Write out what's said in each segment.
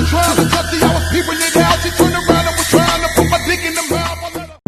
was trying to touch the, I was peeping it out. She turned around and was trying to put my dick in the mouth. I let her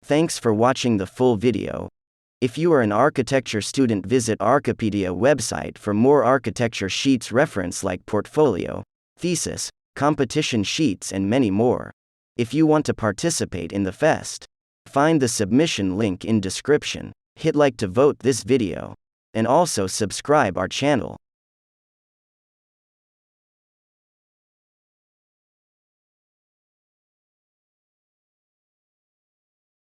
Thanks for watching the full video. If you are an architecture student, visit Archipedia website for more architecture sheets reference like portfolio, thesis, competition sheets and many more. If you want to participate in the fest, find the submission link in description. Hit like to vote this video. And also subscribe our channel.